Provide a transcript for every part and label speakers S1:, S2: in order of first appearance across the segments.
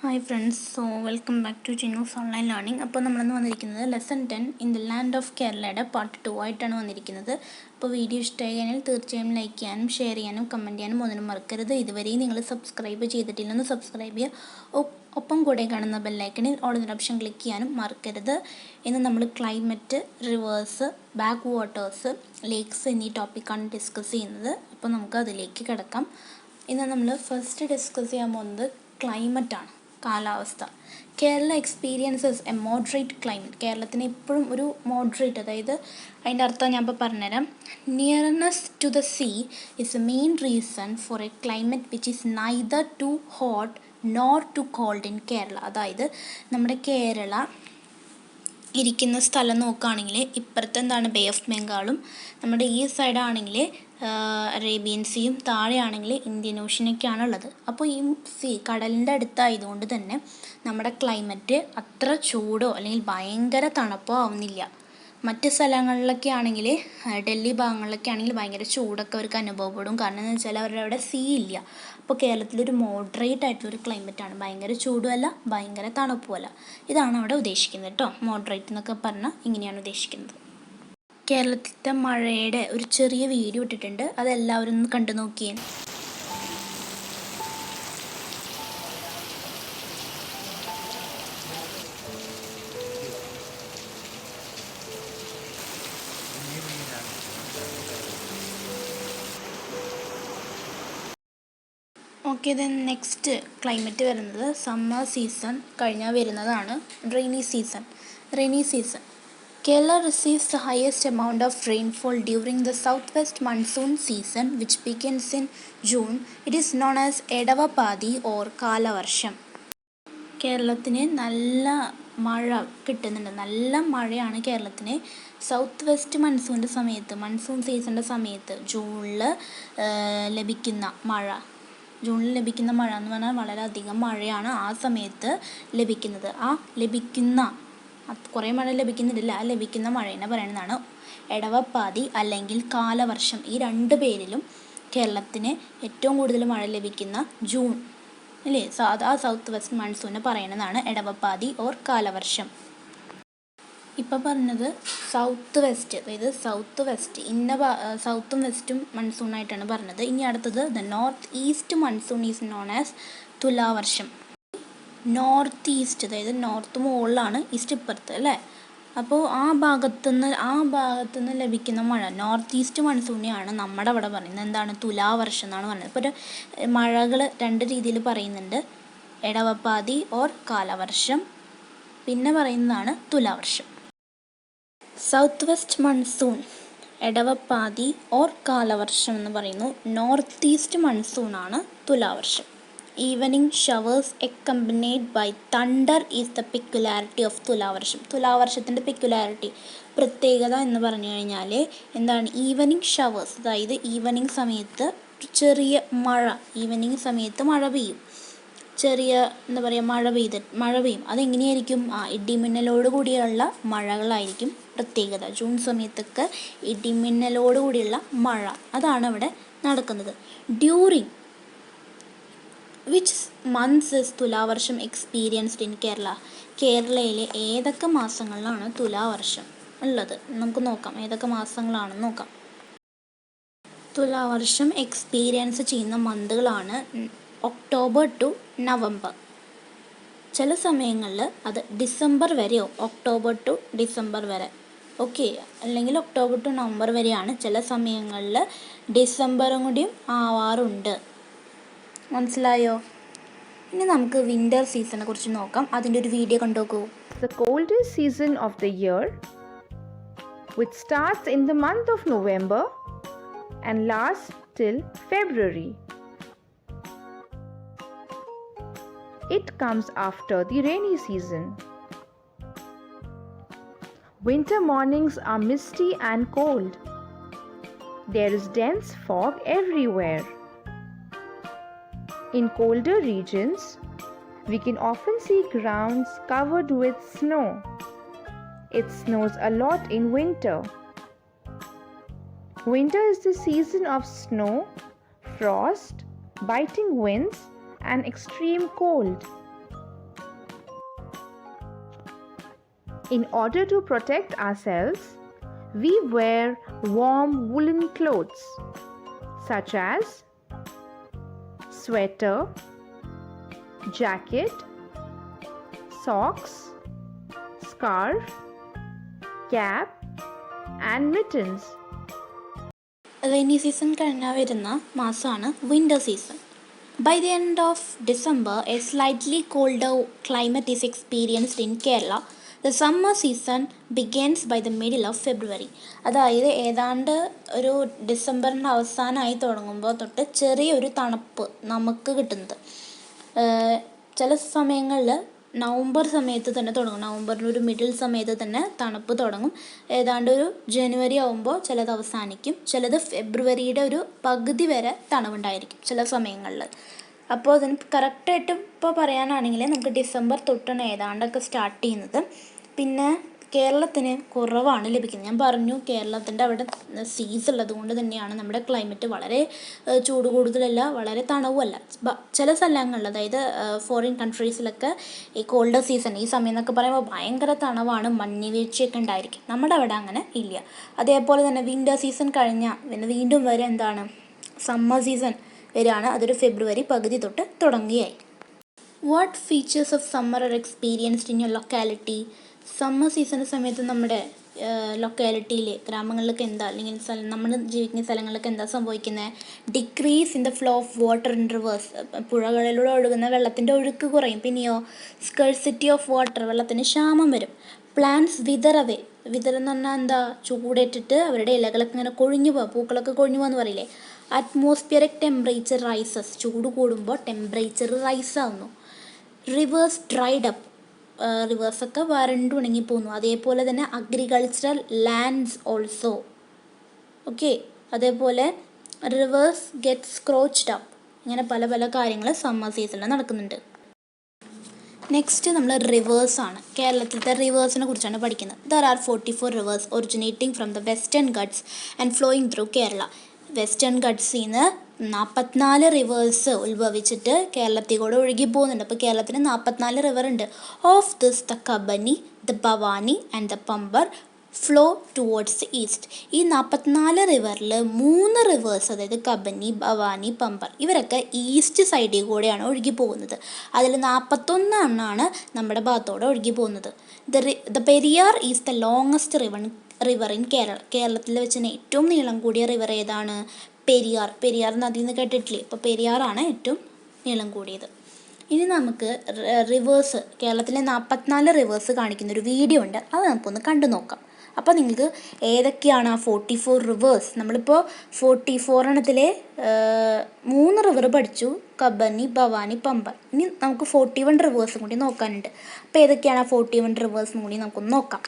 S1: Hi friends, welcome back to Jinu's online learning. അപ്പോൾ നമ്മളിന്ന് വന്നിരിക്കുന്നത് lesson 10 in the land of കേരളയുടെ പാർട്ട് 2 ആയിട്ടാണ് വന്നിരിക്കുന്നത്. അപ്പോൾ വീഡിയോ ഇഷ്ടമായി കഴിഞ്ഞാൽ തീർച്ചയായും ലൈക്ക് ചെയ്യാനും ഷെയർ ചെയ്യാനും കമൻറ്റ് ചെയ്യാനും ഒന്നിനും മറക്കരുത്. ഇതുവരെയും നിങ്ങൾ സബ്സ്ക്രൈബ് ചെയ്തിട്ടില്ലെന്ന് സബ്സ്ക്രൈബ് ചെയ്യുക. ഒപ്പം കൂടെ കാണുന്ന ബെല്ലൈക്കണിൽ ഓൾ എന്ന ഓപ്ഷൻ ക്ലിക്ക് ചെയ്യാനും മറക്കരുത്. ഇന്ന് നമ്മൾ climate, reverse, back waters, lakes എന്നീ ടോപ്പിക്കാണ് ഡിസ്കസ് ചെയ്യുന്നത്. അപ്പോൾ നമുക്ക് അതിലേക്ക് കിടക്കാം. ഇന്ന് നമ്മൾ ഫസ്റ്റ് ഡിസ്കസ് ചെയ്യാൻ പോകുന്നത് ക്ലൈമറ്റാണ്, കാലാവസ്ഥ. Kerala experiences A moderate climate. കേരളത്തിന് എപ്പോഴും ഒരു മോഡറേറ്റ്, അതായത് അതിൻ്റെ അർത്ഥം ഞാൻ ഇപ്പോൾ പറഞ്ഞുതരാം. Nearness to the sea is a main reason for a climate which is neither too hot nor too cold in Kerala. അതായത് നമ്മുടെ കേരള ഇരിക്കുന്ന സ്ഥലം നോക്കുകയാണെങ്കിൽ ഇപ്പുറത്ത് എന്താണ് ബേ ഓഫ് ബംഗാളും, നമ്മുടെ ഈ സൈഡാണെങ്കിൽ അറേബ്യൻ സീയും, താഴെയാണെങ്കിൽ ഇന്ത്യൻ ഓഷ്യനൊക്കെയാണ് ഉള്ളത്. അപ്പോൾ ഈ കടലിൻ്റെ അടുത്തായതുകൊണ്ട് തന്നെ നമ്മുടെ ക്ലൈമറ്റ് അത്ര ചൂടോ അല്ലെങ്കിൽ ഭയങ്കര തണുപ്പോ ആവുന്നില്ല. മറ്റ് സ്ഥലങ്ങളിലൊക്കെ ആണെങ്കിൽ, ഡൽഹി ഭാഗങ്ങളിലൊക്കെ ആണെങ്കിൽ ഭയങ്കര ചൂടൊക്കെ അവർക്ക് അനുഭവപ്പെടും. കാരണം എന്ന് വെച്ചാൽ അവരുടെ അവിടെ സീ ഇല്ല. അപ്പോൾ കേരളത്തിലൊരു മോഡറേറ്റ് ആയിട്ടുള്ളൊരു ക്ലൈമറ്റാണ്. ഭയങ്കര ചൂടുമല്ല, ഭയങ്കര തണുപ്പുമല്ല. ഇതാണ് അവിടെ ഉദ്ദേശിക്കുന്നത് കേട്ടോ. മോഡറേറ്റ് എന്നൊക്കെ പറഞ്ഞാൽ ഇങ്ങനെയാണ് ഉദ്ദേശിക്കുന്നത്. കേരളത്തിലത്തെ മഴയുടെ ഒരു ചെറിയ വീഡിയോ ഇട്ടിട്ടുണ്ട്, അതെല്ലാവരും ഒന്ന് കണ്ടു നോക്കിയേ. ഓക്കെ, ദെൻ നെക്സ്റ്റ് ക്ലൈമറ്റ് വരുന്നത് സമ്മർ സീസൺ കഴിഞ്ഞാൽ വരുന്നതാണ് rainy season. Kerala receives the highest amount of rainfall during the southwest monsoon season, which begins in June. It is known as Edavapadi or കാലവർഷം. കേരളത്തിന് നല്ല മഴ കിട്ടുന്നുണ്ട്, നല്ല മഴയാണ് കേരളത്തിന്. സൗത്ത് വെസ്റ്റ് മൺസൂൺ സീസണിൻ്റെ സമയത്ത് ജൂണിൽ ലഭിക്കുന്ന മഴ എന്ന് പറഞ്ഞാൽ വളരെയധികം മഴയാണ് ആ സമയത്ത് ലഭിക്കുന്നത്. കുറേ മഴ ലഭിക്കുന്നില്ല, ആ ലഭിക്കുന്ന മഴേനെ പറയുന്നതാണ് എടവപ്പാതി അല്ലെങ്കിൽ കാലവർഷം. ഈ രണ്ട് പേരിലും കേരളത്തിന് ഏറ്റവും കൂടുതൽ മഴ ലഭിക്കുന്ന ജൂൺ അല്ലേ, സാധാ സൗത്ത് വെസ്റ്റ് മൺസൂണിനെ പറയുന്നതാണ് എടവപ്പാതി ഓർ കാലവർഷം. ഇപ്പം പറഞ്ഞത് സൗത്ത് വെസ്റ്റ്, അതായത് സൗത്തും വെസ്റ്റും മൺസൂണായിട്ടാണ് പറഞ്ഞത്. ഇനി അടുത്തത് the north east monsoon is known as തുലാവർഷം. നോർത്ത് ഈസ്റ്റ്, അതായത് നോർത്ത് മുകളിലാണ്, ഈസ്റ്റ് ഇപ്പുറത്ത് അല്ലേ. അപ്പോൾ ആ ഭാഗത്തുനിന്ന് ലഭിക്കുന്ന മഴ നോർത്ത് ഈസ്റ്റ് മൺസൂണിയാണ് നമ്മുടെ അവിടെ പറയുന്നത് എന്താണ്, തുലാവർഷം എന്നാണ് പറയുന്നത്. ഇപ്പോൾ ഒരു മഴകൾ രണ്ട് രീതിയിൽ പറയുന്നുണ്ട്, എടവപ്പാതി ഓർ കാലവർഷം, പിന്നെ പറയുന്നതാണ് തുലാവർഷം. സൗത്ത് വെസ്റ്റ് മൺസൂൺ എടവപ്പാതി ഓർ കാലവർഷം എന്ന് പറയുന്നു. നോർത്ത് ഈസ്റ്റ് മൺസൂണാണ് തുലാവർഷം. Evening showers accompanied by thunder is the peculiarity of തുലാവർഷം. തുലാവർഷത്തിൻ്റെ പ്രത്യേകത എന്ന് പറഞ്ഞു കഴിഞ്ഞാൽ എന്താണ്, ഈവനിങ് ഷവേഴ്സ്, അതായത് ഈവനിങ് സമയത്ത് ചെറിയ മഴ, മഴ പെയ്യും, ചെറിയ എന്താ പറയുക മഴ പെയ്യും. അതെങ്ങനെയായിരിക്കും, ഇടിമിന്നലോട് കൂടിയുള്ള മഴകളായിരിക്കും പ്രത്യേകത. ജൂൺ സമയത്തൊക്കെ ഇടിമിന്നലോട് കൂടിയുള്ള മഴ, അതാണ് അവിടെ നടക്കുന്നത്. ഡ്യൂറിങ് വിച്ച് മന്ത്സ് ഇസ് തുലാവർഷം എക്സ്പീരിയൻസ്ഡ് ഇൻ കേരള. കേരളയിലെ ഏതൊക്കെ മാസങ്ങളിലാണ് തുലാവർഷം ഉള്ളത് നമുക്ക് നോക്കാം. ഏതൊക്കെ മാസങ്ങളാണെന്ന് നോക്കാം. തുലാവർഷം എക്സ്പീരിയൻസ് ചെയ്യുന്ന മന്തുകളാണ് ഒക്ടോബർ ടു നവംബർ. ചില സമയങ്ങളിൽ അത് ഡിസംബർ വരെയോ, ഒക്ടോബർ ടു ഡിസംബർ വരെ, ഓക്കെ, അല്ലെങ്കിൽ ഒക്ടോബർ ടു നവംബർ വരെയാണ്. ചില സമയങ്ങളിൽ ഡിസംബറും കൂടിയും ആവാറുണ്ട്. മനസ്സിലായോ? ഇനി നമുക്ക് വിൻ്റർ സീസണെ കുറിച്ച് നോക്കാം. അതിൻ്റെ ഒരു video കണ്ടോക്കൂ.
S2: The coldest season of the year, which starts in the month of November and lasts till February. It comes after the rainy season. Winter mornings are misty and cold. There is dense fog everywhere. In colder regions, we can often see grounds covered with snow. It snows a lot in winter. Winter is the season of snow, frost, biting winds, and extreme cold. In order to protect ourselves, we wear warm woolen clothes such as sweater, jacket, socks, scarf, cap and mittens.
S1: Rainy season കഴിഞ്ഞാൽ വരുന്ന മാസമാണ് winter season. By the end of December a slightly colder climate is experienced in Kerala. The summer season begins by the middle of February. അതായത് ഏതാണ്ട് ഒരു ഡിസംബറിൻ്റെ അവസാനമായി തുടങ്ങുമ്പോൾ തൊട്ട് ചെറിയൊരു തണുപ്പ് നമുക്ക് കിട്ടുന്നത്. ചില സമയങ്ങളിൽ നവംബർ സമയത്ത് തന്നെ തുടങ്ങും. നവംബറിൻ്റെ ഒരു മിഡിൽ സമയത്ത് തന്നെ തണുപ്പ് തുടങ്ങും. ഏതാണ്ട് ഒരു ജനുവരി ആകുമ്പോൾ ചിലത് അവസാനിക്കും. ചിലത് ഫെബ്രുവരിയുടെ ഒരു പകുതി വരെ തണുവുണ്ടായിരിക്കും ചില സമയങ്ങളിൽ. അപ്പോൾ അതിന് കറക്റ്റായിട്ട് ഇപ്പോൾ പറയാനാണെങ്കിൽ നമുക്ക് ഡിസംബർ തൊട്ടാണ് ഏതാണ്ടൊക്കെ സ്റ്റാർട്ട് ചെയ്യുന്നത്. പിന്നെ കേരളത്തിന് കുറവാണ് ലഭിക്കുന്നത്. ഞാൻ പറഞ്ഞു കേരളത്തിൻ്റെ അവിടെ സീസ് ഉള്ളത് കൊണ്ട് തന്നെയാണ് നമ്മുടെ ക്ലൈമറ്റ് വളരെ ചൂട് കൂടുതലല്ല, വളരെ തണുവുമല്ല. ചില സ്ഥലങ്ങളിൽ, അതായത് ഫോറിൻ കൺട്രീസിലൊക്കെ ഈ കോൾഡർ സീസൺ ഈ സമയം എന്നൊക്കെ പറയുമ്പോൾ ഭയങ്കര തണുവാണ്, മഞ്ഞുവീഴ്ചയൊക്കെ ഉണ്ടായിരിക്കും. നമ്മുടെ അവിടെ അങ്ങനെ ഇല്ല. അതേപോലെ തന്നെ വിൻ്റർ സീസൺ കഴിഞ്ഞാൽ പിന്നെ വീണ്ടും വരെ എന്താണ് സമ്മർ സീസൺ വരികയാണ്. അതൊരു ഫെബ്രുവരി പകുതി തൊട്ട് തുടങ്ങുകയായി. What features of summer are experienced in your locality? Summer സീസണിൻ്റെ സമയത്ത് നമ്മുടെ ലൊക്കാലിറ്റിയിൽ ഗ്രാമങ്ങളിലൊക്കെ എന്താ, അല്ലെങ്കിൽ നമ്മൾ ജീവിക്കുന്ന സ്ഥലങ്ങളിലൊക്കെ എന്താ സംഭവിക്കുന്നത്? Decrease in the flow of water in rivers. പുഴകളിലൂടെ ഒഴുകുന്ന വെള്ളത്തിൻ്റെ ഒഴുക്ക് കുറയും. പിന്നെയോ സ്കേഴ്സിറ്റി ഓഫ് വാട്ടർ, വെള്ളത്തിന് ക്ഷാമം വരും. Plants whether away. വിതർ എന്ന് പറഞ്ഞാൽ എന്താ, ചൂടേറ്റിട്ട് അവരുടെ ഇലകളൊക്കെ ഇങ്ങനെ കൊഴിഞ്ഞു പോകുക, പൂക്കളൊക്കെ കൊഴിഞ്ഞു പോകുമെന്ന് പറയില്ലേ. Atmospheric temperature rises. ചൂട് കൂടുമ്പോൾ ടെമ്പറേച്ചർ റൈസ് ആവുന്നു. Rivers dried up. റിവേഴ്സൊക്കെ വരണ്ടു ഉണങ്ങിപ്പോകുന്നു. അതേപോലെ തന്നെ അഗ്രികൾച്ചറൽ ലാൻഡ്സ് ഓൾസോ. ഓക്കെ, അതേപോലെ റിവേഴ്സ് ഗെറ്റ് സ്ക്രോച്ച്ഡ് അപ്പ്. ഇങ്ങനെ പല പല കാര്യങ്ങൾ സമ്മർ സീസണിൽ നടക്കുന്നുണ്ട്. നെക്സ്റ്റ് നമ്മൾ റിവേഴ്സാണ്. കേരളത്തിലത്തെ റിവേഴ്സിനെ കുറിച്ചാണ് പഠിക്കുന്നത്. There are 44 rivers originating from the western Ghats and flowing through Kerala. Western ഗഡ്സിൽ നിന്ന് 44 റിവേഴ്സ് ഉത്ഭവിച്ചിട്ട് കേരളത്തിൽ കൂടെ ഒഴുകി പോകുന്നുണ്ട്. അപ്പോൾ കേരളത്തിന് 44 റിവർ ഉണ്ട്. Of this the Kabani, the Bhavani and the Pamba flow towards the east. ഈ 44 റിവറിൽ 3 റിവേഴ്സ്, അതായത് കബനി, ഭവാനി, പമ്പർ, ഇവരൊക്കെ ഈസ്റ്റ് സൈഡിൽ കൂടെയാണ് ഒഴുകി പോകുന്നത്. അതിൽ 41 എണ്ണമാണ് നമ്മുടെ ഭാഗത്തോടെ ഒഴുകി പോകുന്നത്. The Periyar is the longest river in Kerala. കേരളത്തിൽ വെച്ച് ഏറ്റവും നീളം കൂടിയ റിവർ ഏതാണ്? പെരിയാർ. പെരിയാർ നദി എന്ന് കേട്ടിട്ടില്ലേ? അപ്പോൾ പെരിയാറാണ് ഏറ്റവും നീളം കൂടിയത്. ഇനി നമുക്ക് റിവേഴ്സ്, കേരളത്തിലെ 44 റിവേഴ്സ് കാണിക്കുന്ന ഒരു വീഡിയോ ഉണ്ട്, അത് നമുക്കൊന്ന് കണ്ടു നോക്കാം. അപ്പോൾ നിങ്ങൾക്ക് ഏതൊക്കെയാണ് ആ 44 റിവേഴ്സ്, നമ്മളിപ്പോൾ 44 എണ്ണത്തിലെ 3 റിവർ പഠിച്ചു, കബനി, ഭവാനി, പമ്പർ. ഇനി നമുക്ക് 41 റിവേഴ്സും കൂടി നോക്കാനുണ്ട്. അപ്പോൾ ഏതൊക്കെയാണ് ആ 41 റിവേഴ്സും കൂടി നമുക്കൊന്ന് നോക്കാം.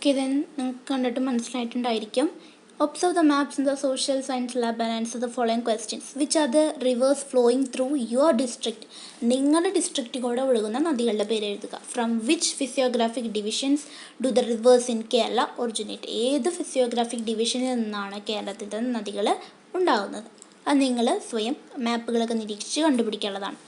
S1: ഓക്കെ, ദെൻ നിങ്ങൾക്ക് കണ്ടിട്ട് മനസ്സിലായിട്ടുണ്ടായിരിക്കും. Observe the maps in the social science lab and answer the following questions. Which are the rivers flowing through your district? നിങ്ങളുടെ ഡിസ്ട്രിക്റ്റിലൂടെ ഒഴുകുന്ന നദികളുടെ പേര് എഴുതുക. From which physiographic divisions do the rivers in Kerala originate? ഏത് ഫിസിയോഗ്രാഫിക് ഡിവിഷനിൽ നിന്നാണ് കേരളത്തിലെ നദികൾ ഉണ്ടാകുന്നത്? അത് നിങ്ങൾ സ്വയം മാപ്പുകളൊക്കെ നിരീക്ഷിച്ച് കണ്ടുപിടിക്കാനുള്ളതാണ്.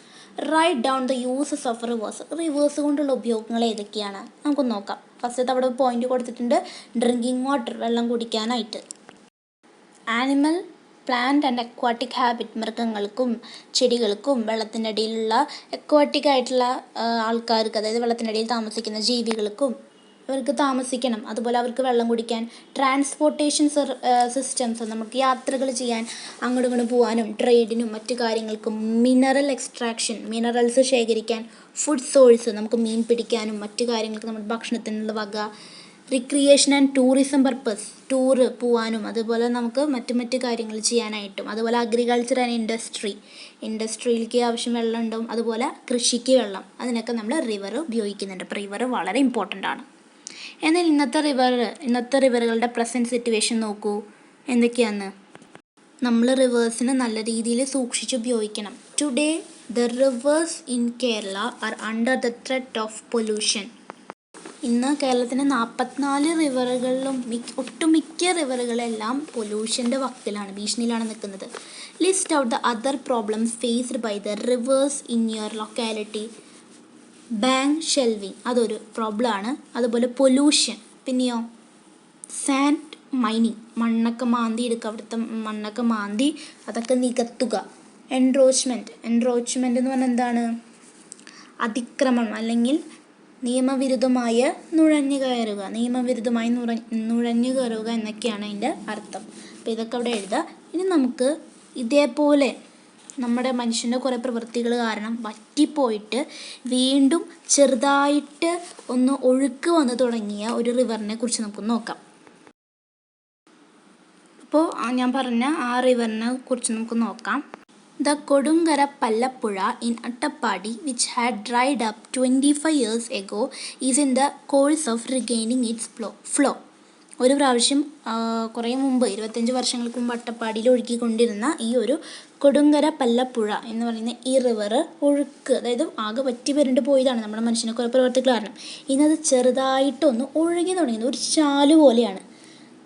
S1: Write down the uses of rivers. Rivers കൊണ്ടുള്ള ഉപയോഗങ്ങൾ ഏതൊക്കെയാണ് നമുക്കൊന്ന് നോക്കാം. ഫസ്റ്റത്തെ അവിടെ പോയിന്റ് കൊടുത്തിട്ടുണ്ട്, ഡ്രിങ്കിങ് വാട്ടർ, വെള്ളം കുടിക്കാനായിട്ട്. Animal, plant and aquatic habit, മൃഗങ്ങൾക്കും ചെടികൾക്കും വെള്ളത്തിൻ്റെ അടിയിലുള്ള അക്വാട്ടിക് ആയിട്ടുള്ള ആൾക്കാർക്ക്, അതായത് വെള്ളത്തിൻ്റെ അടിയിൽ താമസിക്കുന്ന ജീവികൾക്കും അവർക്ക് താമസിക്കണം, അതുപോലെ അവർക്ക് വെള്ളം കുടിക്കാൻ. ട്രാൻസ്പോർട്ടേഷൻ സിസ്റ്റംസ്, നമുക്ക് യാത്രകൾ ചെയ്യാൻ, അങ്ങോട്ടും ഇങ്ങോട്ടും പോകാനും ട്രേഡിനും മറ്റു കാര്യങ്ങൾക്കും. മിനറൽ എക്സ്ട്രാക്ഷൻ, മിനറൽസ് ശേഖരിക്കാൻ. ഫുഡ് സോഴ്സ്, നമുക്ക് മീൻ പിടിക്കാനും മറ്റു കാര്യങ്ങൾക്ക് നമ്മുടെ ഭക്ഷണത്തിനുള്ള വക. Recreation and tourism purpose, tour പോകാനും അതുപോലെ നമുക്ക് മറ്റു കാര്യങ്ങൾ ചെയ്യാനായിട്ടും. അതുപോലെ അഗ്രികൾച്ചർ ആൻഡ് ഇൻഡസ്ട്രിയിലേക്ക് ആവശ്യം വെള്ളം ഉണ്ടാവും, അതുപോലെ കൃഷിക്ക് വെള്ളം, അതിനൊക്കെ നമ്മൾ റിവർ ഉപയോഗിക്കുന്നുണ്ട്. അപ്പോൾ റിവർ വളരെ ഇമ്പോർട്ടൻ്റ് ആണ്. എന്നാൽ ഇന്നത്തെ റിവറുകളുടെ പ്രസൻറ്റ് സിറ്റുവേഷൻ നോക്കൂ എന്തൊക്കെയാണെന്ന്. നമ്മൾ റിവേഴ്സിന് നല്ല രീതിയിൽ സൂക്ഷിച്ച് ഉപയോഗിക്കണം. Today the rivers in Kerala are under the threat of pollution. ഇന്ന് കേരളത്തിന് 44 റിവറുകളിലും ഒട്ടുമിക്ക റിവറുകളെല്ലാം പൊല്യൂഷൻ്റെ വക്കിലാണ്, ഭീഷണിയിലാണ് നിൽക്കുന്നത്. List out the other problems faced by the rivers in your locality. Bank shelving, അതൊരു പ്രോബ്ലമാണ്. അതുപോലെ പൊല്യൂഷൻ, പിന്നെയോ സാൻഡ് മൈനിങ്, മണ്ണൊക്കെ മാന്തി എടുക്കുക, അവിടുത്തെ മണ്ണൊക്കെ മാന്തി അതൊക്കെ നികത്തുക. എൻറോച്ച്മെൻറ്റ് എന്ന് പറഞ്ഞാൽ എന്താണ്? അതിക്രമണം അല്ലെങ്കിൽ നിയമവിരുദ്ധമായ നുഴഞ്ഞു കയറുക എന്നൊക്കെയാണ് അതിൻ്റെ അർത്ഥം. അപ്പോൾ ഇതൊക്കെ അവിടെ എഴുതുക. ഇനി നമുക്ക് ഇതേപോലെ നമ്മുടെ മനുഷ്യൻ്റെ കുറേ പ്രവൃത്തികൾ കാരണം വറ്റിപ്പോയിട്ട് വീണ്ടും ചെറുതായിട്ട് ഒന്ന് ഒഴുക്ക് വന്ന് തുടങ്ങിയ ഒരു റിവറിനെ കുറിച്ച് നമുക്ക് നോക്കാം. അപ്പോൾ ഞാൻ പറഞ്ഞ ആ റിവറിനെ കുറിച്ച് നമുക്ക് നോക്കാം. The Kodungara Pallappuzha in Attappadi which had dried up 25 years ago is in the course of regaining its flow. ഒരു പ്രാവശ്യം കുറേ മുമ്പ് 25 വർഷങ്ങൾക്ക് മുമ്പ് അട്ടപ്പാടിയിൽ ഒഴുകിക്കൊണ്ടിരുന്ന ഈ ഒരു കൊടുങ്കര പല്ലപ്പുഴ എന്ന് പറയുന്ന ഈ റിവർ ഒഴുക്ക്, അതായത് ആകെ വറ്റി വരണ്ട് പോയതാണ് നമ്മുടെ മനുഷ്യനെ കുറേ പ്രവർത്തികൾ കാരണം. ഇന്നത് ചെറുതായിട്ടൊന്ന് ഒഴുകി തുടങ്ങിയത്, ഒരു ചാല് പോലെയാണ്.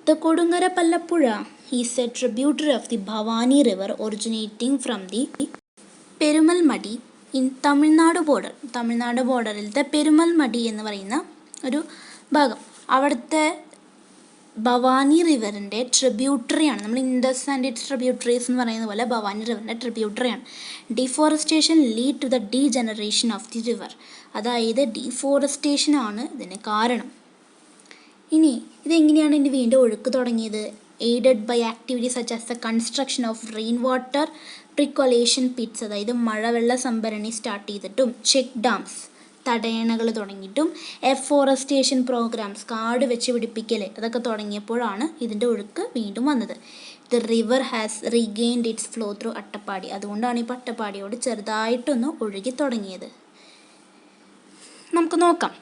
S1: The Kodungara Pallappuzha is a tributary of the Bhavani river originating from the Perumalmadi in Tamil Nadu ബോർഡറിലത്തെ പെരുമൽമടി എന്ന് പറയുന്ന ഒരു ഭാഗം. അവിടുത്തെ ഭവാനി റിവറിൻ്റെ ട്രിബ്യൂട്ടറിയാണ്. നമ്മൾ ഇൻഡസ് ആൻഡ് ഇറ്റ്സ് ട്രിബ്യൂട്ടറീസ് എന്ന് പറയുന്ന പോലെ ഭവാനി റിവറിൻ്റെ ട്രിബ്യൂട്ടറിയാണ്. Deforestation lead to the degeneration of the river. അതായത് ഡീഫോറസ്റ്റേഷനാണ് ഇതിന് കാരണം. ഇനി ഇതെങ്ങനെയാണ് ഇനി വീണ്ടും ഒഴുക്ക് തുടങ്ങിയത്? Aided by activities such as the construction of rain water percolation pits, അതായത് മഴവെള്ള സംഭരണി സ്റ്റാർട്ട് ചെയ്തിട്ടും, ചെക്ക് ഡാംസ്, തടയണകൾ തുടങ്ങിയിട്ടും, എഫോറസ്റ്റേഷൻ പ്രോഗ്രാംസ്, കാട് വെച്ച് പിടിപ്പിക്കൽ, അതൊക്കെ തുടങ്ങിയപ്പോഴാണ് ഇതിൻ്റെ ഒഴുക്ക് വീണ്ടും വന്നത്. The river has regained its flow through Attappadi. അതുകൊണ്ടാണ് ഇപ്പോൾ അട്ടപ്പാടിയോട് ചെറുതായിട്ടൊന്ന് ഒഴുകി തുടങ്ങിയത്. നമുക്ക് നോക്കാം.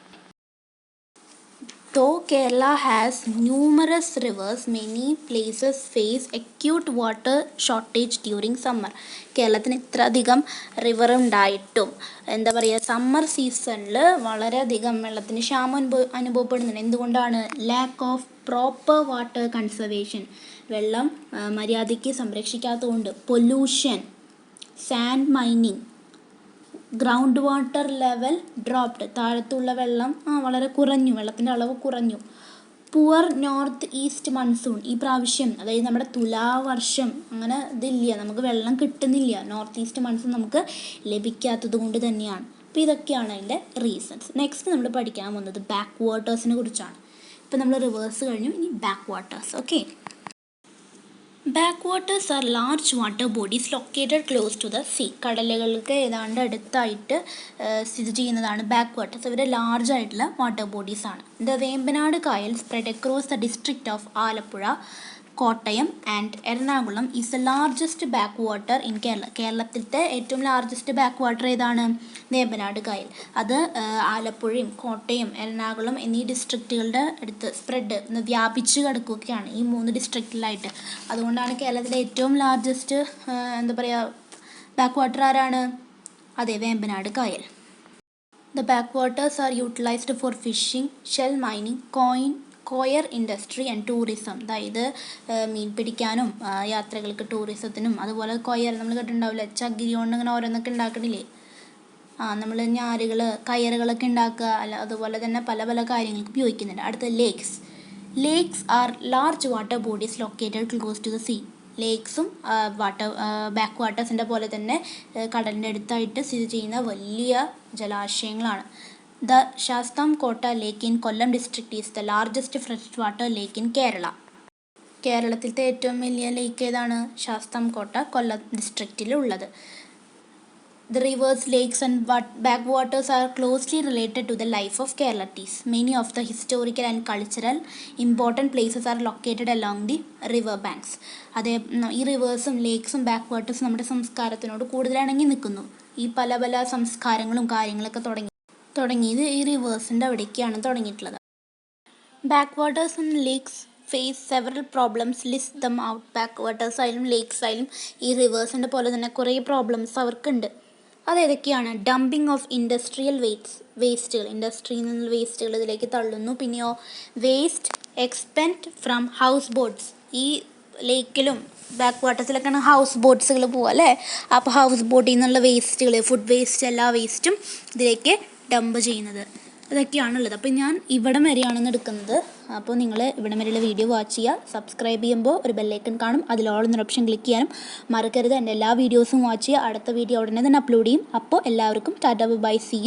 S1: Though Kerala has numerous rivers, many places face acute water shortage during summer. കേരളത്തിന് ഇത്ര അധികം റിവർ ഉണ്ടായിട്ടും എന്താ പറയുക, സമ്മർ സീസണിൽ വളരെയധികം വെള്ളത്തിന് ക്ഷാമം അനുഭവപ്പെടുന്നുണ്ട്. എന്തുകൊണ്ടാണ്? Lack of proper water conservation, വെള്ളം മര്യാദയ്ക്ക് സംരക്ഷിക്കാത്തതുകൊണ്ട്. Pollution, sand mining, ground water level dropped, താഴത്തുള്ള വെള്ളം വളരെ കുറഞ്ഞു, വെള്ളത്തിൻ്റെ അളവ് കുറഞ്ഞു. പുവർ നോർത്ത് ഈസ്റ്റ് മൺസൂൺ, ഈ പ്രാവശ്യം അതായത് നമ്മുടെ തുലാവർഷം അങ്ങനെ ഇതില്ല, നമുക്ക് വെള്ളം കിട്ടുന്നില്ല. നോർത്ത് ഈസ്റ്റ് മൺസൂൺ നമുക്ക് ലഭിക്കാത്തത് കൊണ്ട് തന്നെയാണ്. അപ്പോൾ ഇതൊക്കെയാണ് അതിൻ്റെ റീസൺസ്. നെക്സ്റ്റ് നമ്മൾ പഠിക്കാൻ പോകുന്നത് ബാക്ക് വാട്ടേഴ്സിനെ കുറിച്ചാണ്. ഇപ്പോൾ നമ്മൾ റിവേഴ്സ് കഴിഞ്ഞു, ഇനി back waters. Okay, back waters are large water bodies located close to the sea. കടലുകൾക്ക് ഏതാണ്ട് അടുത്തായിട്ട് സ്ഥിതി ചെയ്യുന്നതാണ് ബാക്ക് വാട്ടേഴ്സ്. ഇവർ ലാർജ് ആയിട്ടുള്ള വാട്ടർ ബോഡീസാണ്. The Vembanad kayal spread across the district of Alappuzha Kottayam and Ernakulam is the largest back water in Kerala. കേരളത്തിലത്തെ ഏറ്റവും ലാർജസ്റ്റ് ബാക്ക് വാട്ടർ ഏതാണ്? വേമ്പനാട് കായൽ. അത് ആലപ്പുഴയും കോട്ടയം എറണാകുളം എന്നീ ഡിസ്ട്രിക്റ്റുകളുടെ അടുത്ത് വ്യാപിച്ച് കിടക്കുകയാണ് ഈ 3 ഡിസ്ട്രിക്റ്റിലായിട്ട്. അതുകൊണ്ടാണ് കേരളത്തിലെ ഏറ്റവും ലാർജസ്റ്റ് ബാക്ക് വാട്ടർ ആരാണ്? അതെ, വേമ്പനാട് കായൽ. The backwaters are utilized for fishing, shell mining, coir industry and tourism. അതായത് മീൻ പിടിക്കാനും യാത്രകൾക്ക് ടൂറിസത്തിനും അതുപോലെ കൊയർ നമ്മൾ കേട്ടിട്ടുണ്ടാവില്ല, ചകിരി കൊണ്ട് ഇങ്ങനെ ഓരോന്നൊക്കെ ഉണ്ടാക്കണില്ലേ, നമ്മൾ ഞാറുകൾ കയറുകളൊക്കെ ഉണ്ടാക്കുക, അതുപോലെ തന്നെ പല പല കാര്യങ്ങൾക്ക് ഉപയോഗിക്കുന്നുണ്ട്. അടുത്ത lakes are large water bodies located close to the sea. ലേക്സും ബാക്ക് വാട്ടേഴ്സിൻ്റെ പോലെ തന്നെ കടലിൻ്റെ അടുത്തായിട്ട് സ്ഥിതി ചെയ്യുന്ന വലിയ ജലാശയങ്ങളാണ്. The Sasthamkotta lake in Kollam district is the largest fresh water lake in Kerala. കേരളത്തിലത്തെ ഏറ്റവും വലിയ ലേക്ക് ഏതാണ്? ശാസ്താംകോട്ട, കൊല്ലം ഡിസ്ട്രിക്റ്റിലുള്ളത്. The rivers, lakes and backwaters are closely related to the life of Keralatis. Many of the historical and cultural important places are located along the river banks. ഈ റിവേഴ്സും ലേക്സും ബാക്ക്വാട്ടേഴ്സും നമ്മുടെ സംസ്കാരത്തിനോട് കൂടുതൽ ഇണങ്ങി നിൽക്കുന്നു. ഈ പല പല സംസ്കാരങ്ങളും കാര്യങ്ങളൊക്കെ തുടങ്ങിയത് ഈ റിവേഴ്സിൻ്റെ അവിടേക്കാണ് തുടങ്ങിയിട്ടുള്ളത്. Backwaters and lakes face several problems. List them out. Backwaters ആയാലും ലേക്സ് ആയാലും ഈ റിവേഴ്സിൻ്റെ പോലെ തന്നെ കുറേ പ്രോബ്ലംസ് അവർക്കുണ്ട്. അതേതൊക്കെയാണ്? ഡംപിങ് ഓഫ് ഇൻഡസ്ട്രിയൽ വേസ്റ്റുകൾ, ഇൻഡസ്ട്രിയിൽ നിന്നുള്ള വേസ്റ്റുകൾ ഇതിലേക്ക് തള്ളുന്നു. പിന്നെയോ waste expend from house boats. ഈ ലേക്കിലും ബാക്ക് വാട്ടേഴ്സിലൊക്കെയാണ് ഹൗസ് ബോട്ട്സുകൾ പോവുക അല്ലേ? അപ്പോൾ ഹൗസ് ബോട്ടിൽ നിന്നുള്ള വേസ്റ്റുകൾ, ഫുഡ് വേസ്റ്റ്, എല്ലാ വേസ്റ്റും ഇതിലേക്ക് ഡംപ് ചെയ്യുന്നത്. ഇതൊക്കെയാണുള്ളത്. അപ്പോൾ ഞാൻ ഇവിടം വരെയാണെന്ന് എടുക്കുന്നത്. അപ്പോൾ നിങ്ങൾ ഇവിടം വരെയുള്ള വീഡിയോ വാച്ച് ചെയ്യുക. സബ്സ്ക്രൈബ് ചെയ്യുമ്പോൾ ഒരു ബെല്ലൈക്കൺ കാണും, അതിൽ ഓൾ എന്നൊരു ഓപ്ഷൻ ക്ലിക്ക് ചെയ്യാനും മറക്കരുത്. എൻ്റെ എല്ലാ വീഡിയോസും വാച്ച് ചെയ്യുക. അടുത്ത വീഡിയോ ഉടനെ തന്നെ അപ്ലോഡ് ചെയ്യും. അപ്പോൾ എല്ലാവർക്കും ടാറ്റാ ബൈ, സീ.